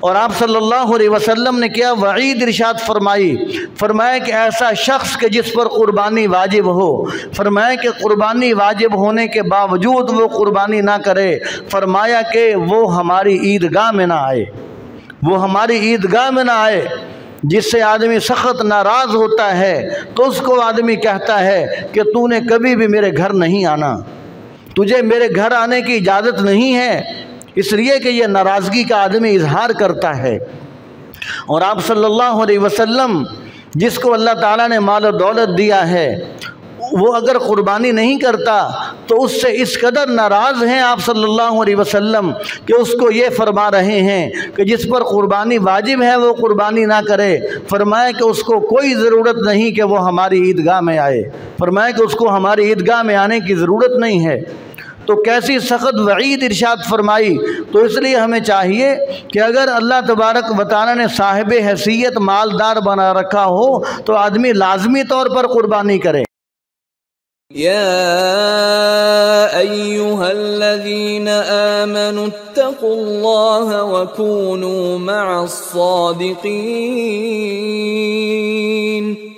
اور آپ صلی اللہ علیہ وسلم نے کیا وعید ارشاد فرمائی، فرمایا کہ ایسا شخص کہ جس پر قربانی واجب ہو، فرمایا کہ قربانی واجب ہونے کے باوجود وہ قربانی نہ کرے، فرمایا کہ وہ ہماری عیدگاہ میں نہ آئے، وہ ہماری عیدگاہ میں نہ آئے۔ جس سے آدمی سخت ناراض ہوتا ہے تو اس کو آدمی کہتا ہے کہ تو نے کبھی بھی میرے گھر نہیں آنا، تجھے میرے گھر آنے کی اجازت نہیں ہے، اس لیے کہ یہ ناراضگی کا آدمی اظہار کرتا ہے۔ اور آپ صلی اللہ علیہ وسلم جس کو اللہ تعالیٰ نے مال و دولت دیا ہے، وہ اگر قربانی نہیں کرتا تو اس سے اس قدر ناراض ہیں آپ صلی اللہ علیہ وسلم کہ اس کو یہ فرما رہے ہیں کہ جس پر قربانی واجب ہے وہ قربانی نہ کرے، فرمایا کہ اس کو کوئی ضرورت نہیں کہ وہ ہماری عیدگاہ میں آئے، فرمایا کہ اس کو ہماری عیدگاہ میں آنے کی ضرورت نہیں ہے۔ تو کیسی سخت وعید ارشاد فرمائی۔ تو اس لیے ہمیں چاہیے کہ اگر اللہ تبارک و تعالیٰ نے صاحب حیثیت مالدار بنا رکھا ہو تو آدمی لازمی طور پر قربانی کرے۔ يا أيها الذين آمنوا اتقوا الله وكونوا مع الصادقين